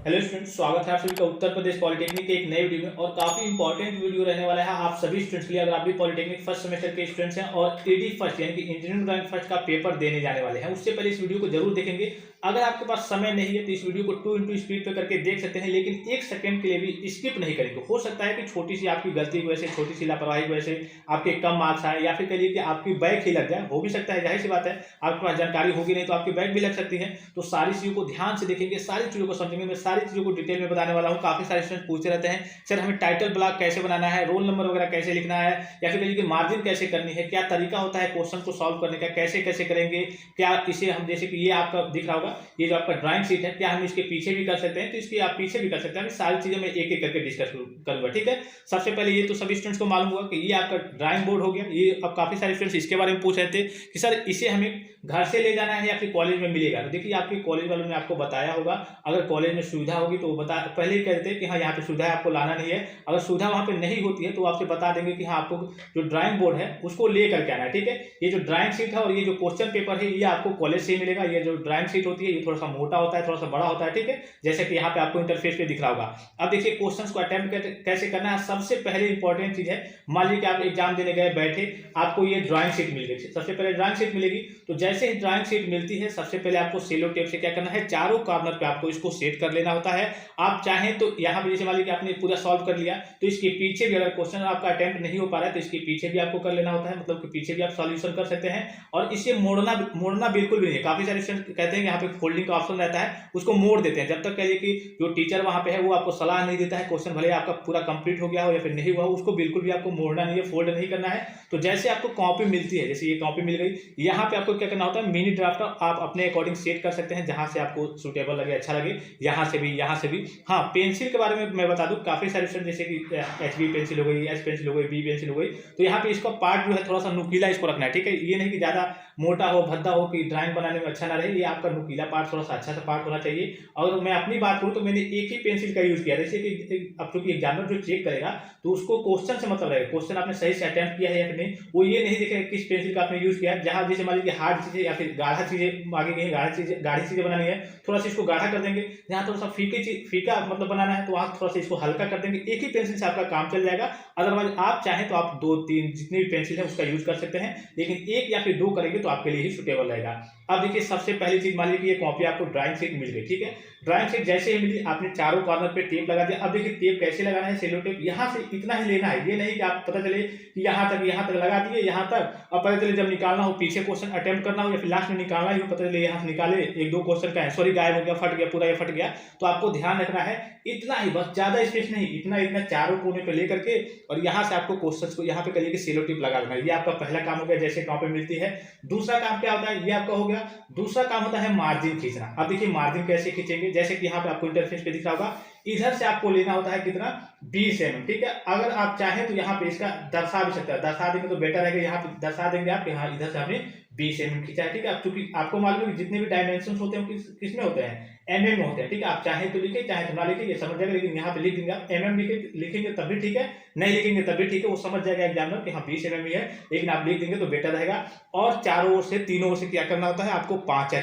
Hello students, स्वागत है आप सभी का उत्तर प्रदेश पॉलिटेक्निक के एक नए वीडियो में। और काफी इंपॉर्टेंट वीडियो रहने वाला है आप सभी स्टूडेंट्स के लिए। अगर आप भी पॉलिटेक्निक फर्स्ट सेमेस्टर के स्टूडेंट्स हैं और ईडी फर्स्ट यानी कि इंजीनियरिंग ड्राइंग फर्स्ट का पेपर देने जाने वाले हैं, उससे पहले इस वीडियो को जरूर देखेंगे। अगर आपके पास समय नहीं है तो इस वीडियो को 2x स्पीड पे करके देख सकते हैं, लेकिन एक सेकंड के लिए भी स्किप नहीं करेंगे। हो सकता है कि छोटी सी आपकी गलती की वजह से, छोटी सी लापरवाही की वजह से आपके कम मार्क्स आए, या फिर कहिए कि आपकी बैक ही लग जाए। हो भी सकता है, जाहिर सी बात है, आपके पास जानकारी होगी नहीं तो आपकी बैक भी लग सकती है। तो सारी चीजों को ध्यान से देखेंगे, सारी चीजों को समझेंगे। मैं सारी चीजों को डिटेल में बताने वाला हूँ। काफी सारे स्टूडेंट पूछते रहते हैं, सर हमें टाइटल ब्लॉक कैसे बनाना है, रोल नंबर वगैरह कैसे लिखना है, या फिर कहिए कि मार्जिन कैसे करनी है, क्या तरीका होता है क्वेश्चन को सॉल्व करने का, कैसे कैसे करेंगे, क्या इसे हम, जैसे कि ये आपका दिख रहा होगा, ये जो आपका ड्राइंग शीट है, क्या हम इसके पीछे भी कर सकते हैं, तो इसकी आप पीछे भी कर सकते हैं। सारी चीजें मैं एक एक करके डिस्कस करूंगा, ठीक है। सबसे पहले ये तो सभी स्टूडेंट्स को मालूम होगा कि ये आपका ड्राइंग बोर्ड हो गया। ये अब काफी सारे स्टूडेंट्स इसके बारे में पूछ रहे थे कि सर इसे हमें घर से ले जाना है या फिर कॉलेज में मिलेगा। तो देखिए, आपके कॉलेज वालों ने आपको बताया होगा, अगर कॉलेज में सुविधा होगी तो वो पहले ही कहते हैं कि हाँ यहाँ पे सुविधा है, आपको लाना नहीं है। अगर सुविधा वहाँ पे नहीं होती है तो आपसे बता देंगे कि हाँ आपको जो ड्राइंग बोर्ड है उसको ले करके आना है, ठीक है। ये जो ड्राइंग शीट है और ये जो क्वेश्चन पेपर है ये आपको कॉलेज से ही मिलेगा। ये जो ड्राइंग शीट होती है ये थोड़ा सा मोटा होता है, थोड़ा सा बड़ा होता है, ठीक है, जैसे कि यहाँ पे आपको इंटरफेस पे दिख रहा होगा। अब देखिए क्वेश्चन को अटेम्प्ट कैसे करना है। सबसे पहले इंपॉर्टेंट चीज है, मान लीजिए कि आप एग्जाम देने गए, बैठे, आपको ये ड्राइंग शीट मिल गई। सबसे पहले ड्राइंग शीट मिलेगी, तो जैसे ही ड्राइंग शीट मिलती है सबसे पहले आपको सेलो टेप से क्या करना है, चारों कॉर्नर पे आपको इसको सेट कर लेना होता है। आप चाहें तो यहाँ पे जैसे मान लीजिए आपने पूरा सॉल्व कर लिया, तो इसके पीछे भी अगर क्वेश्चन आपका अटेम्प्ट नहीं हो पा रहा है तो इसके पीछे भी आपको कर लेना होता है, मतलब कि पीछे भी आप सॉल्यूशन कर सकते हैं। और इसे मोड़ना बिल्कुल भी नहीं है। काफी सारे स्टूडेंट कहते हैं कि यहाँ पे फोल्डिंग का ऑप्शन रहता है, उसको मोड़ देते हैं। जब तक कहिए कि जो टीचर वहां पे है वो आपको सलाह नहीं देता है, क्वेश्चन भले आपका पूरा कंप्लीट हो गया हो या फिर नहीं हुआ हो, उसको बिल्कुल भी आपको मोड़ना नहीं है, फोल्ड नहीं करना है। तो जैसे आपको कॉपी मिलती है, जैसे ये कॉपी मिल गई, यहाँ पे आपको क्या करना होता है, मिनी ड्राफ्ट आप अपने अकॉर्डिंग सेट कर सकते हैं, जहां से आपको सुटेबल लगे, अच्छा लगे, यहाँ से भी, यहाँ से भी। हाँ, पेंसिल के बारे में मैं बता दूं, काफी सारे स्टूडेंट जैसे कि HB पेंसिल हो गई, एच पेंसिल हो गई, बी पेंसिल हो गई, तो यहाँ पे इसका पार्ट जो है थोड़ा सा नुकीला इसको रखना है, ठीक है। ये नहीं कि ज्यादा मोटा हो, भद्दा हो कि ड्राइंग बनाने में अच्छा ना रहे। ये आपका नुकीला पार्ट, थोड़ा सा अच्छा सा पार्ट होना चाहिए। और मैं अपनी बात करूँ तो मैंने एक ही पेंसिल का यूज किया, जैसे कि अब चूंकि एग्जामिनर जो चेक करेगा तो उसको क्वेश्चन से मतलब रहेगा, क्वेश्चन आपने सही से अटेम्प्ट किया है या फिर नहीं। वो ये नहीं देखेगा किस पेंसिल का आपने यूज किया है। जहां जैसे मान लीजिए हार्ड चीजें या फिर गाढ़ा चीजें आगे गई, गाढ़ी चीजें बनानी है, थोड़ा सा इसको गाढ़ा कर देंगे। जहां थोड़ा सा फीका मतलब बनाना है तो वहां थोड़ा सा इसको हल्का कर देंगे। एक ही पेंसिल से आपका काम चल जाएगा। अदरवाइज आप चाहें तो आप 2-3 जितनी भी पेंसिल है उसका यूज कर सकते हैं, लेकिन एक या फिर 2 करेंगे तो आपके लिए ही सुटेबल रहेगा। अब देखिए, सबसे पहली चीज, मान लीजिए कि ये कॉपी आपको ड्राइंग शीट मिल गई, ठीक है। ड्राइंग शीट जैसे ही मिली, आपने चारों कॉर्नर पे टेप लगा दिया। अब देखिए टेप कैसे लगाना है, सेलो टेप यहाँ से इतना ही लेना है। ये नहीं कि आप पता चले कि यहाँ तक लगा दिए, यहाँ तक, और पता चले जब निकालना हो, पीछे क्वेश्चन अटेम्प्ट करना हो या फिर लास्ट में निकालना ही हो, पता चले यहाँ से निकाले 1-2 क्वेश्चन का आंसर ही गायब हो गया, फट गया, पूरा ये फट गया। तो आपको ध्यान रखना है इतना ही, बस ज्यादा स्पेस नहीं, इतना चारों कोने पे लेकर के, और यहाँ से आपको क्वेश्चन को यहाँ पे करिए कि सेलो टिप लगा देना है। ये आपका पहला काम हो गया, जैसे कॉपी मिलती है। दूसरा काम क्या होता है, ये आपका हो गया। दूसरा काम होता है मार्जिन खींचना। अब देखिए मार्जिन कैसे खींचेंगे, जैसे कि यहाँ पे आपको इंटरफेस पे दिख रहा होगा, इधर से आपको लेना होता है कितना, 20 mm, ठीक है। अगर आप चाहें तो यहाँ पे इसका दर्शा भी सकते हैं, दर्शा देंगे तो बेटर है कि यहाँ पे दर्शा देंगे आप, यहाँ इधर से आपने 20 mm खींचा है, ठीक है। क्योंकि आपको मालूम है कि जितने भी डायमेंशन होते हैं किसमें होते हैं, mm में होते हैं, ठीक है। आप चाहे तो लिखे, चाहे तो ना लिखे, ये समझ जाएगा। लेकिन यहाँ पे लिख देंगे आप mm लिखेंगे तब भी ठीक है, नहीं लिखेंगे तब भी ठीक है, वो समझ जाएगा एग्जामिनर कि हाँ 20 mm ही है। लेकिन आप लिख देंगे तो बेटर रहेगा। और चारों ओर से, तीनों ओर से क्या करना होता है आपको, 5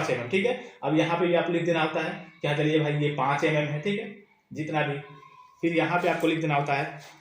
mm, ठीक है। अब यहाँ पे आप लिख देना होता है क्या, चलिए भाई ये 5 mm है, ठीक है, जितना भी। फिर यहाँ पे आपको लिख देना होता है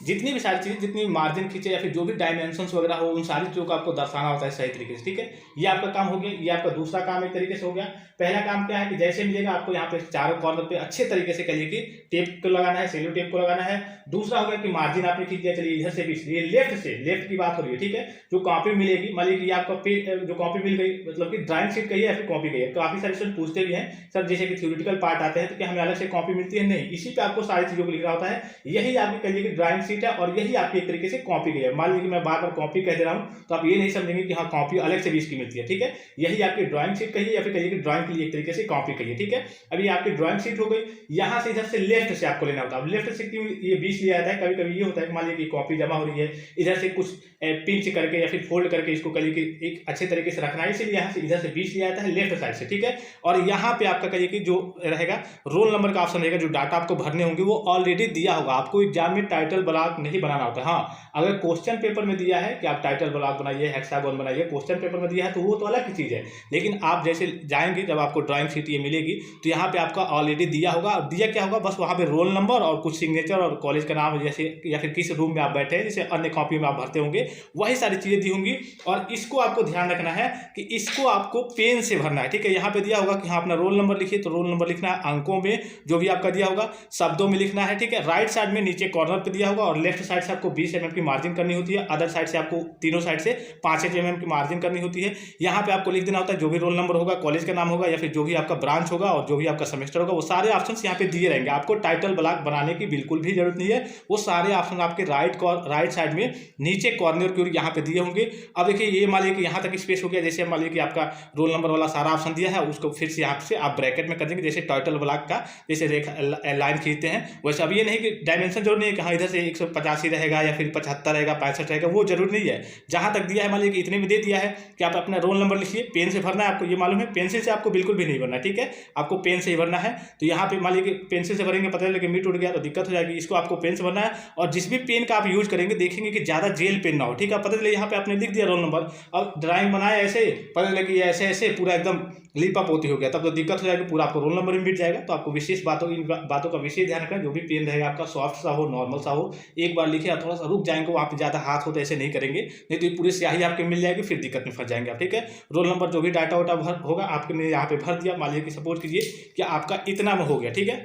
जितनी भी सारी चीजें, जितनी भी मार्जिन खींचे या फिर जो भी डायमेंशंस वगैरह हो, उन सारी चीजों को आपको दर्शाना होता है सही तरीके से, ठीक है। ये आपका काम हो गया। ये आपका दूसरा काम एक तरीके से हो गया। पहला काम क्या है कि जैसे मिलेगा आपको यहाँ पे चारों कॉर्नर पे अच्छे तरीके से कहिए कि टेप को लगाना है, सेलो टेप को लगाना है। दूसरा हो गया कि मार्जिन आपने खींच दिया, चलिए इधर से भी, ये लेफ्ट की बात हो रही है, ठीक है। जो कॉपी मिलेगी, मान लीजिए आपका जो कॉपी मिल गई, मतलब कि ड्राइंग शीट कही है या फिर कॉपी कही है। काफी सारे स्टूडेंट पूछते भी हैं सर, जैसे कि थ्योरेटिकल पार्ट आते हैं तो क्या हमें अलग से कॉपी मिलती है, नहीं, इसी पे आपको सारी चीजों को लिखना होता है। यही आपकी कहिए कि ड्राइंग शीट है और यही आपकी एक तरीके से कॉपी गई है। मान लीजिए मैं बार बार कॉपी कह दे रहा हूं तो आप ये नहीं समझेंगे कि हाँ कॉपी अलग से भी इसकी मिलती है, ठीक है। यही आपकी ड्राइंग शीट कहिए या फिर कहिए कि ड्राइंग के लिए एक तरीके से कॉपी कहिए, ठीक है। अब ये आपकी ड्राइंग शीट हो गई। यहां से इधर से लेफ्ट से आपको लेना होता है। लेफ्ट से क्यों ये 20 लिया जाता है, कभी कभी ये होता है कि मान लीजिए कि कॉपी जमा हो रही है, इधर से कुछ पिंच करके या फिर फोल्ड करके इसको करिए कि एक अच्छे तरीके से रखना है, इसीलिए यहाँ से इधर से 20 लिया जाता है लेफ्ट साइड से, ठीक है। और यहाँ पे आपका करिए कि जो रहेगा रोल नंबर का ऑप्शन रहेगा, जो डाटा आपको भरने होंगे वो ऑलरेडी दिया होगा। आपको एग्जाम में टाइटल ब्लॉक नहीं बनाना होता है। हाँ, अगर क्वेश्चन पेपर में दिया है कि आप टाइटल ब्लॉक बनाइए, हेक्सागोन बनाइए, क्वेश्चन पेपर में दिया है तो वो तो अलग की चीज़ है। लेकिन आप जैसे जाएंगे, जब आपको ड्राइंग शीट ये मिलेगी तो यहाँ पे आपका ऑलरेडी दिया होगा। और दिया क्या होगा, बस वहाँ पे रोल नंबर और कुछ सिग्नेचर और कॉलेज का नाम, जैसे या फिर किस रूम में आप बैठे हैं, जैसे अन्य कॉपी में आप भरते होंगे, वही सारी चीज़ें दी होंगी। और इसको आपको ध्यान रखना है कि इसको आपको पेन से भरना है, ठीक है। यहाँ पे दिया होगा कि हाँ अपना रोल नंबर लिखिए, तो रोल नंबर लिखना है अंकों में, जो भी आपका दिया होगा शब्दों में लिखना है, ठीक है। राइट साइड में नीचे कॉर्नर पे दिया होगा और लेफ्ट साइड से आपको 20 mm की मार्जिन करनी होती है, अदर साइड से आपको तीनों साइड से 5 mm की मार्जिन करनी होती है। यहाँ पे आपको लिख देना होता है जो भी रोल नंबर होगा, कॉलेज का नाम होगा, या फिर जो भी आपका ब्रांच होगा और जो भी आपका सेमेस्टर होगा, वो सारे ऑप्शन यहाँ पे दिए रहेंगे। आपको टाइटल ब्लॉक बनाने की बिल्कुल भी जरूरत नहीं है, वो सारे ऑप्शन आपके राइट साइड में नीचे कॉर्नर की ओर यहाँ पे दिए होंगे। अब देखिए ये मान लीजिए कि यहाँ तक स्पेस हो गया, जैसे मान लीजिए कि आपका रोल नंबर वाला सारा ऑप्शन दिया है, उसको फिर से यहाँ से आप ब्रैकेट में कर देंगे, जैसे टाइटल ब्लॉक का जैसे रेखा लाइन खींचते हैं वैसे। अब ये नहीं कि डायमेंशन जरूर नहीं है कि हाँ इधर से 185 रहेगा या फिर 75 रहेगा, 65 रहेगा, वो जरूर नहीं है। जहाँ तक दिया है मान लीजिए कि इतने में दे दिया है कि आप अपना रोल नंबर लिखिए, पेन से भरना है, आपको ये मालूम है, पेंसिल से आपको बिल्कुल भी नहीं भरना है, ठीक है। आपको पेन से ही भरना है। तो यहाँ पे मान लीजिए कि पेंसिल से भरेंगे, पता चले मिट उठ गया तो दिक्कत हो जाएगी, इसको आपको पेन से भरना है। और जिस भी पेन का आप यूज करेंगे देखेंगे कि ज़्यादा जेल पेन ना हो, ठीक है। पता चले यहाँ पे आपने लिख दिया रोल नंबर, अब ड्राइंग बनाया ऐसे, पता चले कि ऐसे ऐसे पूरा एकदम लिप अप होती हो गया, तब तो दिक्कत हो जाएगी, पूरा आपको रोल नंबर में मिट जाएगा। तो आपको विशेष इन बातों का विशेष ध्यान रखना है। जो भी पेन रहेगा आपका सॉफ्ट सा हो, नॉर्मल सा हो, एक बार लिखे थोड़ा सा रुक जाएंगे, वहाँ पे ज़्यादा हाथ हो तो ऐसे नहीं करेंगे, नहीं तो ये पूरी स्याही आपके मिल जाएगी, फिर दिक्कत में फंस जाएंगे आप, ठीक है। रोल नंबर जो भी डाटा वाटा होगा आपने यहाँ पे भर दिया। मान लीजिए कि सपोज कीजिए कि आपका इतना में हो गया, ठीक है,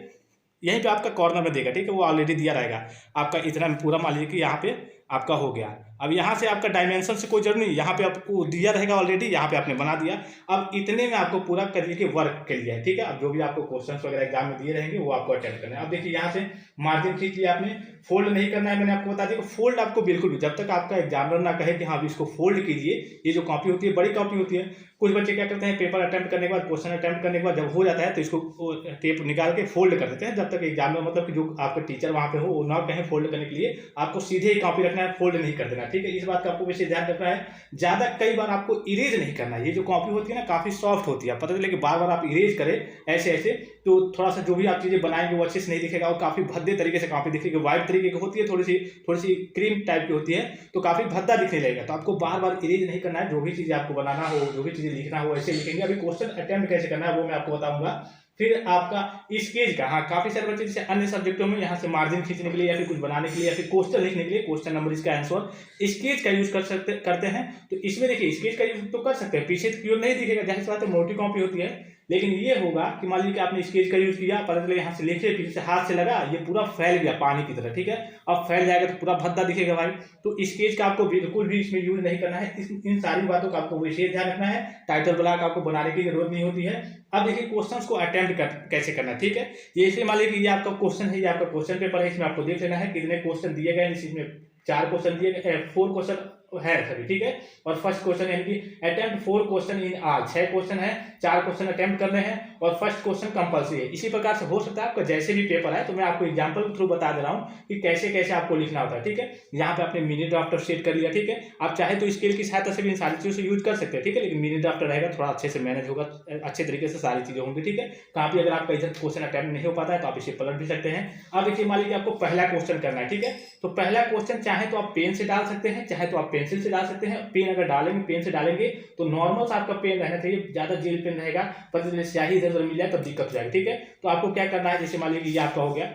यहीं पे आपका कॉर्नर में देगा, ठीक है, वो ऑलरेडी दिया रहेगा आपका इतना में पूरा। मान लीजिए कि यहाँ पे आपका हो गया। अब यहाँ से आपका डायमेंशन से कोई जरूरत नहीं, यहाँ पे आपको दिया रहेगा ऑलरेडी, यहाँ पे आपने बना दिया। अब इतने में आपको पूरा करिए कि वर्क के लिए है, ठीक है। अब जो भी आपको क्वेश्चंस वगैरह एग्जाम में दिए रहेंगे वो आपको अटेम्प्ट करना है। अब देखिए यहाँ से मार्जिन खींच लिया आपने, फोल्ड नहीं करना है, मैंने आपको बता दिया। फोल्ड आपको बिल्कुल भी, जब तक आपका एग्जामिनर ना कहे कि हाँ इसको फोल्ड कीजिए, ये जो कॉपी होती है बड़ी कॉपी होती है, कुछ बच्चे क्या करते हैं पेपर अटेम्प्ट करने के बाद, क्वेश्चन अटेम्प्ट करने के बाद जब हो जाता है तो इसको टेप निकाल के फोल्ड कर देते हैं। जब तक एग्जामिनर मतलब कि जो आपका टीचर वहाँ पे हो वो ना कहें फोल्ड करने के लिए, आपको सीधे ही कॉपी रखना है, फोल्ड नहीं कर देना, ठीक है। इस बात का आपको विशेष ध्यान रखना है। ज़्यादा कई बार आपको इरेज नहीं करना है। ये जो कॉपी होती है ना काफ़ी सॉफ्ट होती है, पता चले कि बार बार आप इरेज करें ऐसे ऐसे तो थोड़ा सा जो भी आप चीज़ें बनाएंगे वो अच्छे से नहीं दिखेगा और काफ़ी भद्दे तरीके से कॉपी दिखेगी। वाइट तरीके की होती है, थोड़ी सी क्रीम टाइप की होती है, तो काफ़ी भद्दा दिखने लगेगा। तो आपको बार बार इरेज नहीं करना है। जो भी चीज़ें आपको बनाना हो, जो भी चीज़ें लिखना हो ऐसे लिखेंगे। अभी क्वेश्चन अटेम्प्ट कैसे करना है वो मैं आपको बताऊंगा। फिर आपका स्केच का, हाँ काफ़ी सारे बच्चे जैसे अन्य सब्जेक्टों में यहाँ से मार्जिन खींचने के लिए या फिर कुछ बनाने के लिए या फिर क्वेश्चन लिखने के लिए, क्वेश्चन नंबर इसका आंसर स्केच का यूज करते हैं। तो इसमें देखिए स्केच का यूज तो कर सकते हैं, पीछे तो क्यों नहीं दिखेगा, जाहिर सी बात है मोटी कॉपी होती है। लेकिन ये होगा कि मान लीजिए कि आपने स्केच का यूज किया, पता चले यहाँ से लिखे, पीछे से हाथ से लगा, ये पूरा फैल गया पानी की तरह, ठीक है। अब फैल जाएगा तो पूरा भद्दा दिखेगा भाई। तो स्केच का आपको बिल्कुल भी इसमें यूज नहीं करना है। इन सारी बातों का आपको विशेष ध्यान रखना है। टाइटल ब्लॉक आपको बनाने की जरूरत नहीं होती है। अब देखिए क्वेश्चंस को अटेम्प्ट कैसे करना है, ठीक है। ये इसलिए मान लीजिए कि ये आपका क्वेश्चन है, ये आपका क्वेश्चन पेपर है, इसमें आपको देख लेना है कितने क्वेश्चन दिए गए हैं। इसमें 4 क्वेश्चन दिए गए, 4 क्वेश्चन है सभी, ठीक है। और फर्स्ट क्वेश्चन यानी कि अटेम्प्ट 4 क्वेश्चन इन आज, 6 क्वेश्चन है, 4 क्वेश्चन अटेम्प्ट करने हैं और फर्स्ट क्वेश्चन कंपल्सरी है। इसी प्रकार से हो सकता है आपका जैसे भी पेपर है, तो मैं आपको एग्जांपल के थ्रू बता दे रहा हूँ कि कैसे कैसे आपको लिखना होता है, ठीक है। यहाँ पे आपने मिनी ड्राफ्टर सेट कर लिया, ठीक है। आप चाहे तो स्केल की सहायता से भी इन सारी चीज़ों से यूज कर सकते हैं, ठीक है। लेकिन मिनी ड्राफ्टर रहेगा थोड़ा अच्छे से मैनेज होगा, अच्छे तरीके से सारी चीज़ें होंगी, ठीक है। काफी अगर आपका इधर क्वेश्चन अटेम्प्ट नहीं हो पाता है तो आप इसे पलट भी सकते हैं। अब देखिए मान लीजिए आपको पहला क्वेश्चन करना है, ठीक है। तो पहला क्वेश्चन चाहे तो आप पेन से डाल सकते हैं, चाहे तो आप पेंसिल से डाल सकते हैं। पेन अगर डालेंगे, पेन से डालेंगे तो नॉर्मल सा आपका पेन रहना चाहिए, ज्यादा जेल पेन रहेगा, पर स्याही इधर उधर मिल जाए तब दिक्कत हो जाएगी, ठीक है। तो आपको क्या करना है, जैसे मान लीजिए ये आपका हो गया,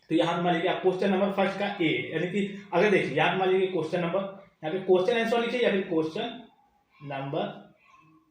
तो यहाँ पे मान लीजिए आप क्वेश्चन नंबर फर्स्ट का ए, यानी कि अगर देखिए यहाँ पे मान लीजिए क्वेश्चन नंबर, यहाँ पे क्वेश्चन आंसर लिखिए या फिर क्वेश्चन नंबर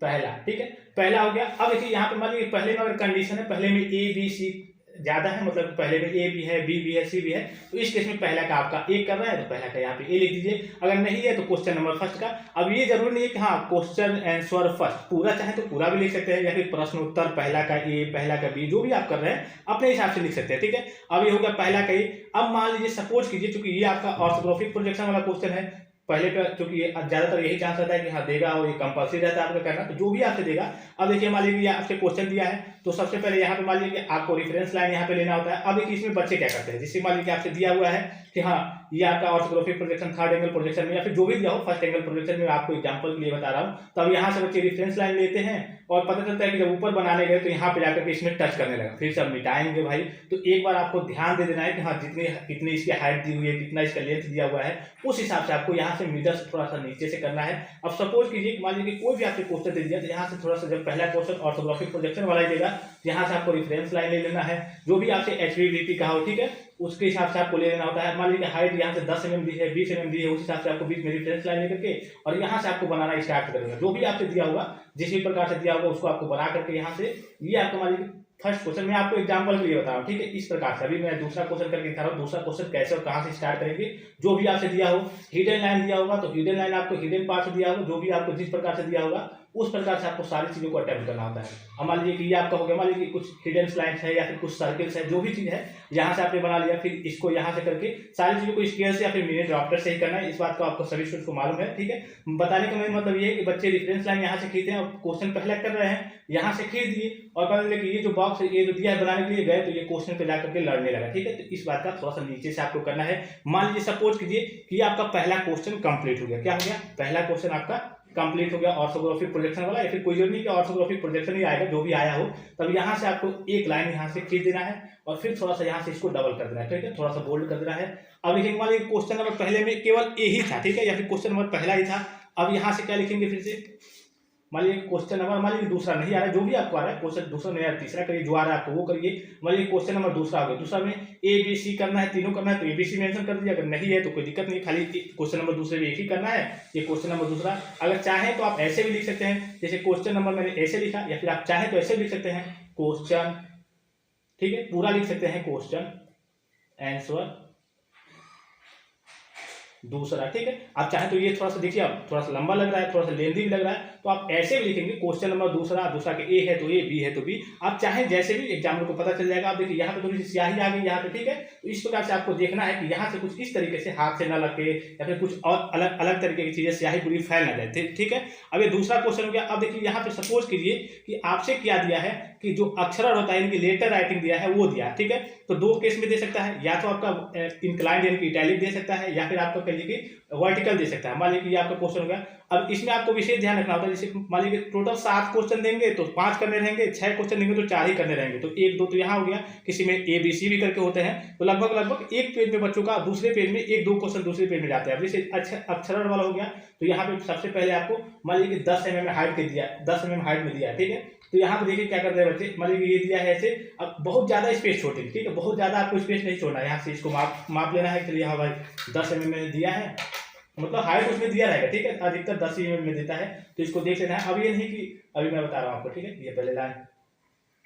पहला, ठीक है, पहला हो गया। अब देखिए यहाँ पे मान लीजिए पहले में अगर कंडीशन है, पहले में ए बी सी ज्यादा है, मतलब पहले में ए भी है, बी भी है, सी भी है, तो इस केस में पहला का आपका ए कर रहा है तो पहला का यहाँ पे ए लिख दीजिए। अगर नहीं है तो क्वेश्चन नंबर फर्स्ट का। अब ये जरूरी नहीं है कि हाँ क्वेश्चन आंसर फर्स्ट पूरा चाहे तो पूरा भी लिख सकते हैं, या फिर प्रश्न उत्तर पहला का ए, पहला का बी, जो भी आप कर रहे हैं अपने हिसाब से लिख सकते हैं, ठीक है। अब ये हो गया पहला का ए। अब मान लीजिए सपोज कीजिए, चूंकि ये आपका ऑर्थोग्राफिक प्रोजेक्शन वाला क्वेश्चन है, पहले पे, क्योंकि ज्यादातर यही चांस रहता है कि हाँ देगा और ये कंपल्सरी रहता है आपका करना, तो जो भी आपसे देगा। अब देखिए मान लीजिए आपसे क्वेश्चन दिया है, तो सबसे पहले यहाँ पे मान लीजिए आपको रेफरेंस लाइन यहाँ पे लेना होता है। अब देखिए इसमें बच्चे क्या करते हैं, जिससे मान लीजिए आपसे दिया हुआ है कि हाँ ये आपका orthographic projection third angle projection में या फिर जो भी दिया हो फर्स्ट एंगल प्रोजेक्शन में, आपको एग्जांपल के लिए बता रहा हूँ। तो अब यहाँ से बच्चे रेफरेंस लाइन लेते हैं और पता चलता है कि जब ऊपर बनाने गए तो यहाँ पे जाकर के इसमें टच करने लगा, फिर सब मिटाएंगे भाई। तो एक बार आपको ध्यान दे देना है कि हाँ कितनी इसकी हाइट दी हुई है, कितना इसका लेंथ दिया हुआ है, उस हिसाब से आपको यहाँ से मिडल से थोड़ा सा नीचे से करना है। अब सपोज कीजिए मान लीजिए कोई भी आपसे क्वेश्चन दे दिया, तो यहाँ से थोड़ा सा जब पहला क्वेश्चन ऑर्थोग्राफिक प्रोजेक्शन वाला ही देगा, यहाँ से आपको रेफरेंस लाइन ले लेना है, जो भी आपसे HVVP कहा हो, ठीक है, उसके हिसाब से आपको ले लेना होता है। मान लीजिए हाइट यहाँ से 10 mm दी है, 20 mm दी है, उस हिसाब से आपको बीच में रेफरेंस लाइन लेकर के और यहाँ से आपको बनाना स्टार्ट कर देना। जो भी आपसे दिया होगा, जिस भी प्रकार से दिया होगा, उसको आपको बना करके यहाँ से, ये आपको मान लीजिए फर्स्ट क्वेश्चन मैं आपको एग्जांपल के लिए बता रहा हूँ, ठीक है, इस प्रकार से। अभी मैं दूसरा क्वेश्चन करके दिखा रहा हूँ, दूसरा क्वेश्चन कैसे और कहाँ से स्टार्ट करेंगे। जो भी आपसे दिया हो, हिडन लाइन दिया होगा तो हिडन लाइन आपको हिडन पार्ट से दिया होगा, जो भी आपको जिस प्रकार से दिया होगा उस प्रकार से आपको सारी चीजों को अटेम्प्ट करना होता है। अब मान लीजिए कि ये आपका हो गया, मान लीजिए कुछ हिडन लाइन्स है या फिर कुछ सर्कल्स है, जो भी चीज है यहाँ से आपने बना लिया, फिर इसको यहाँ से करके सारी चीजों को स्केल से या फिर मिनी ड्राफ्टर से ही करना है। इस बात को आपको सभी स्टूडेंट्स को मालूम है, ठीक है। बताने का मेन मतलब ये है कि बच्चे रेफरेंस लाइन यहाँ से खींचते हैं और क्वेश्चन पहले कर रहे हैं, यहाँ से खींच दिए और पता चले कि ये जो बॉक्स ये जो दिया है बनाने के लिए गए, तो ये क्वेश्चन पे जाकर के लड़ने लगा, ठीक है। तो इस बात का थोड़ा सा नीचे से आपको करना है। मान लीजिए सपोज कीजिए कि आपका पहला क्वेश्चन कंप्लीट हो गया। क्या हो गया? पहला क्वेश्चन आपका कंप्लीट हो गया ऑर्थोग्राफिक प्रोजेक्शन वाला, या फिर कोई जरूरी नहीं कि ऑर्थोग्राफिक प्रोजेक्शन ही आएगा, जो भी आया हो। तब यहाँ से आपको एक लाइन यहाँ से खींच देना है और फिर थोड़ा सा यहाँ से इसको डबल कर देना है, ठीक है, थोड़ा सा बोल्ड कर देना है। अब लिखेंगे मान लीजिए क्वेश्चन नंबर पहले में केवल ए ही था, ठीक है, या फिर क्वेश्चन नंबर पहला ही था। अब यहाँ से क्या लिखेंगे फिर से, मान लीजिए क्वेश्चन नंबर, मान लीजिए दूसरा नहीं आ रहा है, जो भी आपको आ रहा है क्वेश्चन दूसरा नहीं आ रहा, तीसरा करिए, जो आ रहा है आपको वो करिए। मान लीजिए क्वेश्चन नंबर दूसरा हो गया, दूसरा में ABC करना है, तीनों करना है, तो ABC मेंशन कर दिया। अगर नहीं है तो कोई दिक्कत नहीं, खाली क्वेश्चन नंबर दूसरे में एक ही करना है, ये क्वेश्चन नंबर दूसरा। अगर चाहें तो आप ऐसे भी लिख सकते हैं, जैसे क्वेश्चन नंबर मैंने ऐसे लिखा, या फिर आप चाहें तो ऐसे लिख सकते हैं क्वेश्चन, ठीक है, पूरा लिख सकते हैं क्वेश्चन आंसर दूसरा, ठीक है। आप चाहे तो ये थोड़ा सा देखिए, अब थोड़ा सा लंबा लग रहा है, थोड़ा सा लेंदी भी लग रहा है, तो आप ऐसे भी लिखेंगे क्वेश्चन नंबर दूसरा, दूसरा के ए है तो ए, बी है तो बी। आप चाहे जैसे भी एग्जामिनर को पता चल जाएगा। आप देखिए यहाँ पे थोड़ी सी स्याही आ गई यहाँ पे, ठीक है। तो इस प्रकार से आपको देखना है कि यहाँ से कुछ इस तरीके से हाथ से न लगे या फिर कुछ और अलग अलग तरीके की चीजें स्याही पूरी फैल ना जाए, ठीक है। अब ये दूसरा क्वेश्चन हो गया। अब देखिए यहाँ पे सपोज कीजिए कि आपसे क्या दिया है कि जो अक्षर होता है, इनकी लेटर राइटिंग दिया है, वो दिया, ठीक है। तो दो केस में दे सकता है, या तो आपका इंक्लाइंड यानी कि इटैलिक दे सकता है, या फिर आपका कहिए कि वर्टिकल दे सकता है। मान लीजिए कि ये आपका क्वेश्चन हो गया। अब इसमें आपको विशेष ध्यान रखना होता है, जैसे मान लीजिए टोटल 7 क्वेश्चन देंगे तो 5 करने रहेंगे, 6 क्वेश्चन देंगे तो 4 ही करने रहेंगे, तो 1 2 तो यहाँ हो गया। किसी में ABC भी करके होते हैं, तो लगभग एक पेज में बच्चों का दूसरे पेज में 1-2 क्वेश्चन दूसरे पेज में जाते हैं। अब जैसे अक्षर वाला हो गया, तो यहाँ पे सबसे पहले आपको मान लीजिए 10 mm हाइट के दिया, 10 mm हाइट में दिया है, ठीक है। तो यहाँ पे देखिए क्या करते हैं बच्चे, मान लीजिए ये दिया है ऐसे, अब बहुत ज्यादा स्पेस छोड़ देंगे, ठीक है, बहुत ज्यादा आपको स्पेस नहीं छोड़ना है। यहाँ से इसको माप लेना है, चलिए हाँ भाई 10 mm में दिया है, मतलब हाइट उसमें दिया रहेगा, ठीक है, अधिकतर 10 mm में देता है, तो इसको देख लेना है। अब ये नहीं कि अभी मैं बता रहा हूँ आपको, ठीक है, ये पहले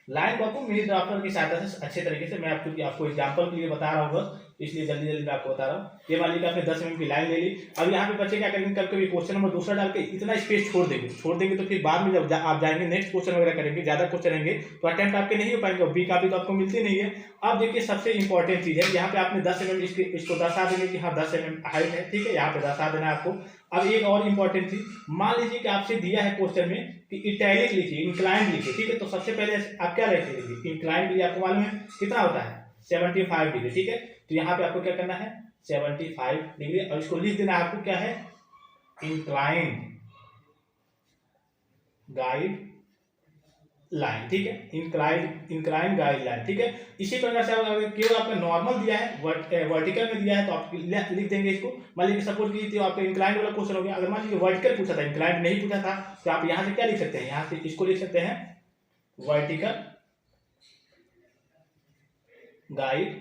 लाइन को आपको मिनी ड्राफ्टर की सहायता से अच्छे तरीके से, मैं आपको एग्जांपल के लिए बता रहा हूँ बस, इसलिए जल्दी जल्दी मैं आपको बता रहा हूँ। ये मान लीजिए आपने 10 mm की लाइन ले ली। अब यहाँ पे बच्चे क्या करेंगे, कभी क्वेश्चन नंबर दूसरा डाल के इतना स्पेस छोड़ देंगे, तो फिर बाद में जब आप जाएंगे नेक्स्ट क्वेश्चन वगैरह करेंगे, ज्यादा क्वेश्चन रहेंगे तो अटेम्प्ट आपके नहीं हो पाएंगे, और बी कापी तो आपको मिलती नहीं है। अब देखिए सबसे इंपॉर्टेंट चीज है, यहाँ पे आपने 10 mm इसको दर्शा देंगे कि हाँ 10 mm हाइट है, ठीक है, यहाँ पे दर्शा देना है आपको। अब एक और इंपॉर्टेंट चीज, मान लीजिए कि आपसे दिया है क्वेश्चन में कि इटैलिक लिखिए, इंक्लाइंड लिखिए, ठीक है। तो सबसे पहले आप क्या लिखिए, इंक्लाइंड के लिए आपको मालूम है कितना होता है 75 डिग्री, ठीक है। तो यहाँ पे आपको क्या करना है 75 डिग्री, और इसको लिख देना है आपको क्या है, इंक्लाइंड गाइड लाइन, ठीक है, इंक्लाइंड गाइड लाइन, ठीक है। इसी प्रकार से अगर केवल आपका नॉर्मल दिया है, वर्टिकल में दिया है, तो आप लिख देंगे इसको। मान लीजिए सपोज कीजिए तो आपका इंक्लाइंड वाला क्वेश्चन हो गया। अगर मान लीजिए वर्टिकल पूछा था, इंक्लाइंड नहीं पूछा था, तो आप यहाँ से क्या लिख सकते हैं, यहाँ से इसको लिख सकते हैं वर्टिकल गाइड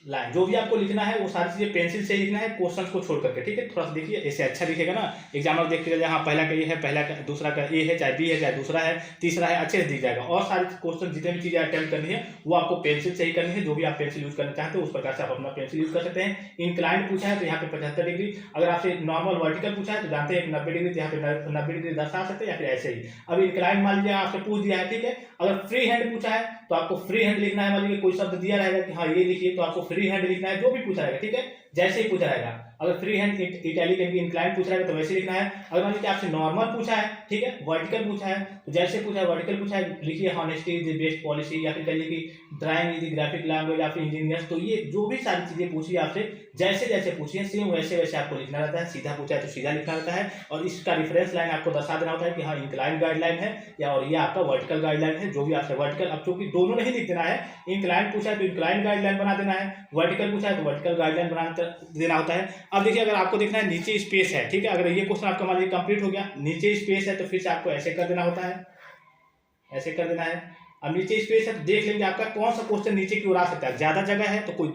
लाइन। जो भी आपको लिखना है वो सारी चीजें पेंसिल से लिखना है, क्वेश्चंस को छोड़ करके, ठीक है। थोड़ा सा देखिए ऐसे अच्छा दिखेगा ना, एग्जामिनर देख के हाँ पहला का ये है, पहला का दूसरा का ए है, चाहे बी है, चाहे दूसरा है, तीसरा है, अच्छे से दिख जाएगा। और सारे क्वेश्चन जितने भी चीजें अटेम्प्ट करनी है वो आपको पेंसिल से ही करनी है, जो भी आप पेंसिल यूज करना चाहते हो उस प्रकार से आप अपना पेंसिल यूज कर सकते हैं। इंक्लाइंड पूछा है तो यहाँ पे 75 डिग्री, अगर आपसे नॉर्मल वर्टिकल पूछा है तो जानते हैं 90 डिग्री, तो यहाँ पे 90 डिग्री दर्शा सकते हैं, या फिर ऐसे ही। अब इंक्लाइंड मान लीजिए आपसे पूछ दिया है, ठीक है। अगर फ्री हैंड पूछा है तो आपको फ्री हैंड लिखना है, मान लीजिए कोई शब्द दिया रहेगा कि हाँ ये लिखिए, तो आपको फ्री हैंड लिखना है, जो भी पूछा रहेगा, ठीक है। जैसे ही पूछा रहेगा। अगर फ्री हैंड इटैलिक यानी इंक्लाइन पूछ रहा है तो वैसे लिखना है। अगर मान लीजिए आपसे नॉर्मल पूछा है, ठीक है, वर्टिकल पूछा है तो जैसे पूछा है वर्टिकल पूछा है लिखिए honesty is the best policy, या फिर कहिए कि drawing is the graphic language, या फिर इंजीनियर्स। तो ये जो भी सारी चीजें पूछी है आपसे, जैसे जैसे पूछी है सेम वैसे वैसे आपको लिखना रहता है। सीधा पूछा है तो सीधा लिखना रहता है, और इसका रिफरेंस लाइन आपको दर्शा देना होता है कि हाँ इंक्लाइन गाइडलाइन है या और ये आपका वर्टिकल गाइडलाइन है। जो भी आपसे वर्टिकल, अब चूंकि दोनों नहीं लिख देना है, इंक्लाइन पूछा है तो इंक्लाइन गाइडलाइन बना देना है, वर्टिकल पूछा है तो वर्टिकल गाइडलाइन बना देना होता है। अब देखिए अगर आपको देखना है नीचे स्पेस है, ठीक है, अगर ये क्वेश्चन आपका मान लीजिए कंप्लीट हो गया, नीचे स्पेस है तो फिर से आपको ऐसे कर देना होता है, ऐसे कर देना है। अब नीचे स्पेस है तो देख लेंगे आपका कौन सा क्वेश्चन नीचे की ओर आ सकता है। ज्यादा जगह है तो कोई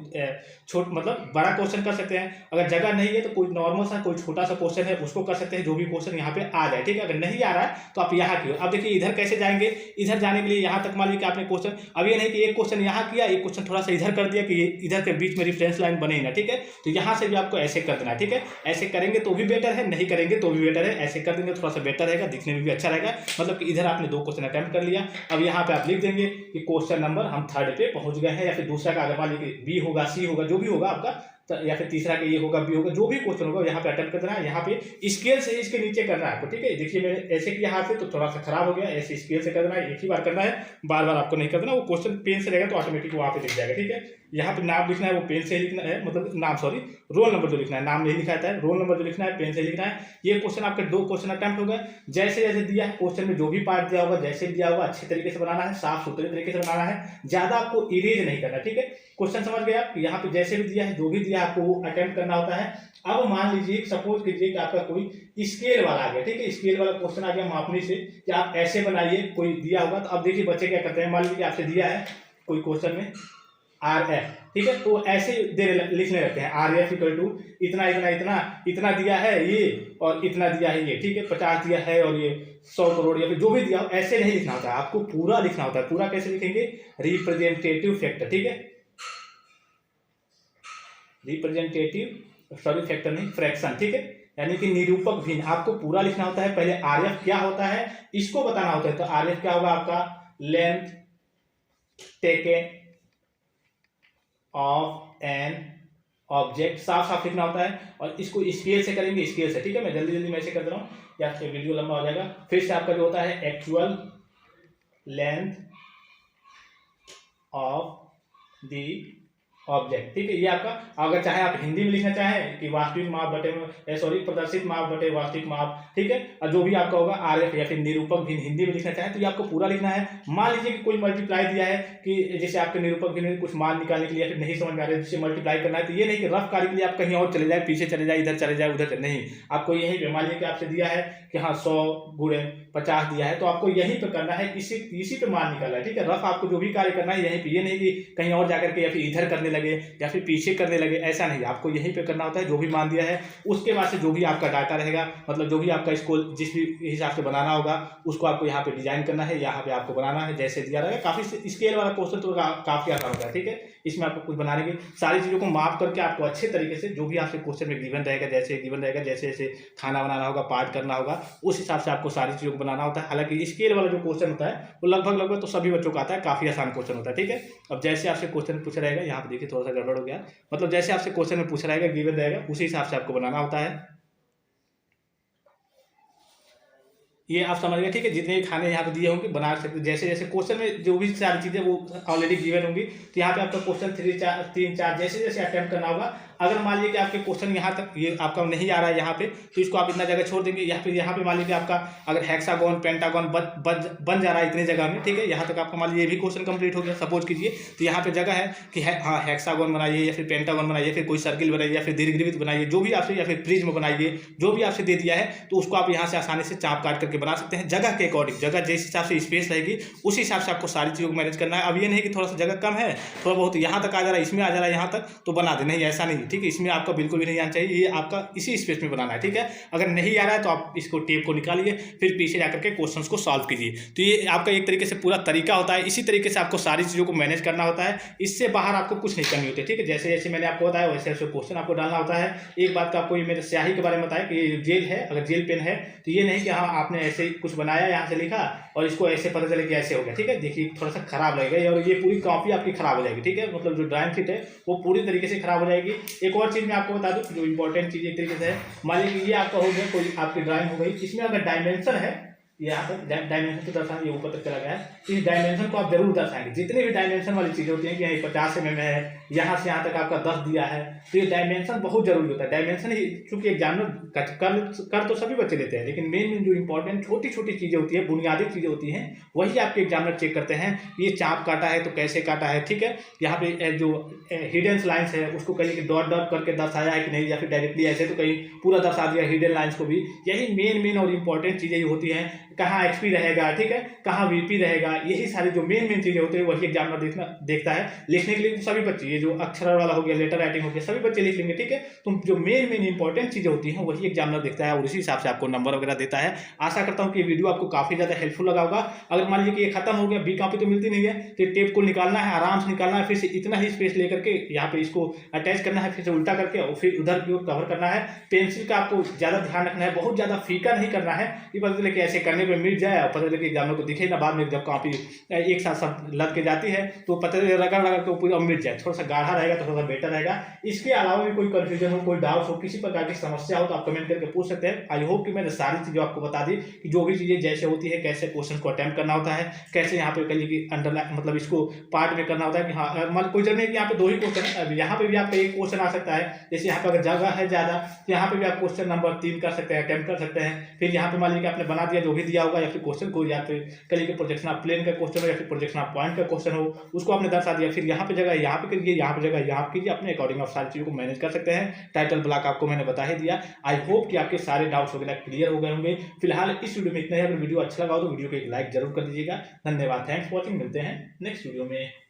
छोट मतलब बड़ा क्वेश्चन कर सकते हैं, अगर जगह नहीं है तो कोई नॉर्मल सा कोई छोटा सा क्वेश्चन है उसको कर सकते हैं, जो भी क्वेश्चन यहाँ पे आ जाए, ठीक है। अगर नहीं आ रहा है तो आप यहाँ की ओर, अब देखिए इधर कैसे जाएंगे, इधर जाने के लिए यहाँ तक मान लीजिए कि आपने क्वेश्चन, अब ये नहीं कि एक क्वेश्चन यहाँ किया, एक क्वेश्चन थोड़ा सा इधर कर दिया कि इधर के बीच में रेफरेंस लाइन बने ना, ठीक है। तो यहाँ से भी आपको ऐसे कर देना है, ठीक है। ऐसे करेंगे तो भी बेटर है, नहीं करेंगे तो भी बेटर है, ऐसे कर देंगे थोड़ा सा बेटर रहेगा, दिखने में भी अच्छा रहेगा। मतलब कि इधर आपने 2 क्वेश्चन अटेम्प्ट कर लिया, अब यहाँ पे आप लिख देंगे कि क्वेश्चन नंबर हम 3rd पे पहुंच गए हैं, या फिर दूसरा का अगर मान लीजिए बी होगा, सी होगा, जो भी होगा आपका, या फिर तीसरा का ये होगा, बी होगा, जो भी क्वेश्चन होगा यहाँ पे अटेम्प्ट करना है। यहाँ पे स्केल से इसके नीचे करना है आपको, ठीक है। देखिए मैंने ऐसे किया हाथ से तो थोड़ा सा खराब हो गया, ऐसे स्केल से करना है, एक ही बार करना है, बार बार आपको नहीं करना। वो क्वेश्चन पेन से रहेगा तो ऑटोमेटिक वहाँ पे दिख जाएगा, ठीक है। यहाँ पे नाम लिखना है वो पेन से ही लिखना है, मतलब नाम सॉरी रोल नंबर जो लिखना है, नाम नहीं लिखा जाता है, रोल नंबर जो लिखना है पेन से लिखना है। ये क्वेश्चन आपके 2 क्वेश्चन अटेम्प्ट हो गए। जैसे जैसे दिया है क्वेश्चन में जो भी पार्ट दिया होगा, जैसे दिया होगा अच्छे तरीके से बनाना है, साफ सुथरे तरीके से बनाना है, ज्यादा आपको इरेज नहीं करना, ठीक है। क्वेश्चन समझ गए आप, यहाँ पे जैसे भी दिया है जो भी दिया आपको वो अटेम्प्ट करना होता है। अब मान लीजिए सपोज कीजिए कि आपका कोई स्केल वाला आ गया, ठीक है, स्केल वाला क्वेश्चन आ गया मापनी से कि आप ऐसे बनाइए, कोई दिया होगा। तो अब देखिए बच्चे क्या करते हैं, मान लीजिए आपसे दिया है कोई क्वेश्चन में RF, ठीक है, तो ऐसे लिखने लगते हैं RF इक्वल टू इतना इतना इतना इतना दिया है ये और इतना दिया है ये, ठीक है, 50 दिया है और ये 100 करोड़ या फिर जो भी दिया हो, ऐसे नहीं लिखना होता है, आपको पूरा लिखना होता है। पूरा कैसे लिखेंगे, रिप्रेजेंटेटिव फैक्टर, ठीक है, रिप्रेजेंटेटिव सॉरी फैक्टर नहीं फ्रैक्शन, ठीक है, यानी कि निरूपक भिन्न, आपको पूरा लिखना होता है। पहले RF क्या होता है इसको बताना होता है, तो RF क्या होगा आपका, length taken of an object, साफ साफ लिखना होता है। और इसको स्केल से करेंगे, स्केल से, ठीक है। मैं जल्दी जल्दी मैं ऐसे कर दे रहा हूँ या फिर वीडियो लंबा हो जाएगा। फिर से आपका जो होता है actual length of the object, ठीक है, ये आपका। अगर चाहे आप हिंदी में लिखना चाहें कि वास्तविक माप बटे सॉरी प्रदर्शित माप बटे वास्तविक माप, ठीक है, और जो भी आपका होगा RF या फिर निरूपक भिन्न हिंदी में लिखना चाहें तो ये आपको पूरा लिखना है। मान लीजिए कि कोई मल्टीप्लाई दिया है कि जैसे आपके निरूपक भिन्न कुछ मान निकालने के लिए फिर नहीं समझ में आ रहा है जिससे मल्टीप्लाई करना है, तो ये नहीं कि रफ कार्य के लिए आप कहीं और चले जाए, पीछे चले जाए, इधर चले जाए, उधर नहीं, आपको यहीं पे मान लीजिए कि आपसे दिया है कि हाँ 100 गुणे 50 दिया है, तो आपको यहीं पे करना है, इसी पे मान निकालना है, ठीक है। रफ आपको जो भी कार्य करना है यहीं पे, ये नहीं कि कहीं और जाकर के या फिर इधर करने लगे या फिर पीछे करने लगे, ऐसा नहीं, आपको यहीं पे करना होता है। जो भी मान दिया है उसके बाद से जो भी आपका डाटा रहेगा, मतलब जो भी आपका इसको जिस भी हिसाब से बनाना होगा उसको आपको यहाँ पे डिजाइन करना है, यहाँ पे आपको बनाना है जैसे दिया रहेगा। काफी स्केल वाला क्वेश्चन तो काफी आसान होता है, ठीक है। इसमें आपको कुछ बनाने की सारी चीजों को माप करके आपको अच्छे तरीके से जो भी आपसे क्वेश्चन में गिवन रहेगा, जैसे जैसे खाना बनाना होगा, पाठ करना होगा, उस हिसाब से आपको सारी चीजों को बनाना होता है। हालांकि स्केल वाला जो क्वेश्चन होता है वो लगभग तो सभी बच्चों का आता है, काफी आसान क्वेश्चन होता है, ठीक है। अब जैसे आपसे क्वेश्चन पूछा रहेगा, यहाँ पे देखिए थोड़ा सा गड़बड़ हो गया, मतलब जैसे आपसे क्वेश्चन में पूछा रहेगा, गिवन रहेगा, उसी हिसाब से आपको बनाना होता है। ये आप समझ गए, ठीक है। जितने भी खाने यहाँ पे दिए होंगे बना सकते, जैसे जैसे क्वेश्चन में जो भी सारी चीजें वो ऑलरेडी गिवन होंगी, तो यहाँ पे आपका क्वेश्चन 3 4 जैसे जैसे अटेम्प्ट करना होगा। अगर मान लीजिए कि आपके क्वेश्चन यहाँ तक ये आपका नहीं आ रहा है यहाँ पे, तो इसको आप इतना जगह छोड़ देंगे। यहाँ पे मान लीजिए आपका अगर हेक्सागोन पेंटागोन बन जा रहा है इतने जगह में, ठीक है, यहाँ तक आपका मान लीजिए ये भी क्वेश्चन कंप्लीट हो गया सपोज कीजिए, तो यहाँ पे जगह है कि हाँ हेक्सागोन बनाइए या फिर पेंटागोन बनाइए, फिर कोई सर्किल बनाइए या फिर दीर्घवृत्त बनाइए, जो भी आपसे, या फिर प्रिज्म बनाइए, जो भी आपसे दे दिया है, तो उसको आप यहाँ से आसानी से चाप काट करके बना सकते हैं। जगह के अकॉर्डिंग, जगह जिस हिसाब से स्पेस रहेगी उस हिसाब से आपको सारी चीज़ों को मैनेज करना है। अब ये नहीं कि थोड़ा सा जगह कम है, थोड़ा बहुत यहाँ तक आ जा रहा है, इसमें आ जा रहा है यहाँ तक, तो बना दे, नहीं ऐसा नहीं, ठीक है। इसमें आपका बिल्कुल भी नहीं आना चाहिए, ये आपका इसी स्पेस में बनाना है, ठीक है। अगर नहीं आ रहा है तो आप इसको टेप को निकालिए, फिर पीछे जाकर के क्वेश्चंस को सॉल्व कीजिए। तो ये आपका एक तरीके से पूरा तरीका होता है, इसी तरीके से आपको सारी चीज़ों को मैनेज करना होता है, इससे बाहर आपको कुछ नहीं करनी होती है, ठीक है। जैसे जैसे मैंने आपको बताया वैसे वैसे क्वेश्चन आपको डालना होता है। एक बात का आपको ये मेरे स्याही के बारे में बताया कि जेल है, अगर जेल पेन है तो ये नहीं कि हाँ आपने ऐसे कुछ बनाया, यहाँ से लिखा और इसको ऐसे पता चले कि ऐसे हो गया, ठीक है। देखिए थोड़ा सा खराब लगेगा और ये पूरी कॉपी आपकी खराब हो जाएगी, ठीक है। मतलब जो ड्राइंग शीट है वो पूरी तरीके से खराब हो जाएगी। एक और चीज़ मैं आपको बता दूँ जो इंपॉर्टेंट चीज़ एक तरीके से है, मान लीजिए ये आपका हो गया, कोई आपकी ड्राइंग हो गई, इसमें अगर डायमेंशन है, यहाँ पर डायमेंशन तो दर्शाएंगे, ये ऊपर तक चला गया है, इस डायमेंशन को आप जरूर दर्शाएंगे। जितने भी डायमेंशन वाली चीज़ें होती हैं कि यहाँ 50 mm है, यहाँ से यहाँ तक आपका 10 दिया है, तो ये डायमेंशन बहुत जरूरी होता है। डायमेंशन ही चूंकि एग्जामिनर कर तो सभी बच्चे लेते हैं, लेकिन मेन जो इंपॉर्टेंट छोटी छोटी चीज़ें होती है, बुनियादी चीज़ें होती हैं, वही आपके एग्जामिनर चेक करते हैं। ये चाप काटा है तो कैसे काटा है, ठीक है। यहाँ पे जो हिडन लाइन्स है उसको कहीं डॉट डॉट करके दर्शाया है कि नहीं, या फिर डायरेक्टली ऐसे तो कहीं पूरा दर्शा दिया हिडन लाइन्स को भी। यही मेन और इंपॉर्टेंट चीज़ें होती हैं, कहाँ एक्सपी रहेगा, ठीक है, कहाँ वीपी रहेगा, यही सारी जो मेन चीजें होती है वही एग्जामिनर देखता है। लिखने के लिए तो सभी बच्चे, ये जो अक्षर वाला हो गया, लेटर राइटिंग हो गया, सभी बच्चे लिख लेंगे, ठीक है। तो जो मेन इंपॉर्टेंट चीजें होती हैं वही एग्जामिनर देखता है और उसी हिसाब से आपको नंबर वगैरह देता है। आशा करता हूँ कि वीडियो आपको काफी ज्यादा हेल्पफुल लगा होगा। अगर मान लीजिए कि ये खत्म हो गया, बी कॉपी तो मिलती नहीं है, तो टेप को निकालना है, आराम से निकालना है, फिर से इतना ही स्पेस लेकर के यहाँ पे इसको अटैच करना है, फिर से उल्टा करके और फिर उधर की ओर कवर करना है। पेंसिल का आपको ज्यादा ध्यान रखना है, बहुत ज्यादा फीका नहीं करना है, ये पता चले कि ऐसे करने पर मिट जाए और पता चले कि एग्जामिनर को दिखे ना, बाद में जब कॉपी एक साथ सब लग के जाती है तो पता चले रगड़ के पूरा मिट जाए। थोड़ा सा गाढ़ा रहेगा तो थोड़ा सा बेटर रहेगा। इसके अलावा भी कोई कंफ्यूजन हो, कोई डाउट हो, किसी प्रकार की समस्या हो तो आप कमेंट करके पूछ सकते हैं। आई होप कि मैंने सारी चीजें आपको बता दी कि जो भी चीजें जैसे होती है, कैसे क्वेश्चन को अटेम्प्ट करना होता है, कैसे यहाँ पे कहिए कि अंडरलाइन मतलब इसको पार्ट में करना होता है कि हाँ मतलब कोई जरूरी नहीं कि यहाँ पे 2 ही क्वेश्चन है, यहाँ पे भी आपका एक क्वेश्चन आ सकता है। जैसे यहाँ पे अगर जगह है ज्यादा तो यहाँ पे भी आप क्वेश्चन नंबर 3 कर सकते हैं, अटेम्प्ट कर सकते हैं। फिर यहाँ पे मान लीजिए आपने बना दिया जो भी दिया होगा, या फिर क्वेश्चन को, या फिर कहिए कि प्रोजेक्शन ऑफ प्लेन का क्वेश्चन हो, या फिर प्रोजेक्शन ऑफ पॉइंट का क्वेश्चन हो, उसको आपने दर्शा दिया। फिर यहाँ पे जगह यहाँ पे करिए, यहाँ पे जगह यहाँ पे कीजिए, अपने अकॉर्डिंग आप सारी चीज़ों को मैनेज कर सकते हैं। टाइटल ब्लॉक आपको मैंने बता ही दिया। आई होप कि आपके सारे डाउट्स वगैरह क्लियर हो गए होंगे। फिलहाल इस वीडियो में इतना ही। अगर वीडियो अच्छा लगा हो तो वीडियो को एक लाइक जरूर कर दीजिएगा। धन्यवाद, थैंक्स फॉर वॉचिंग। मिलते हैं नेक्स्ट वीडियो में।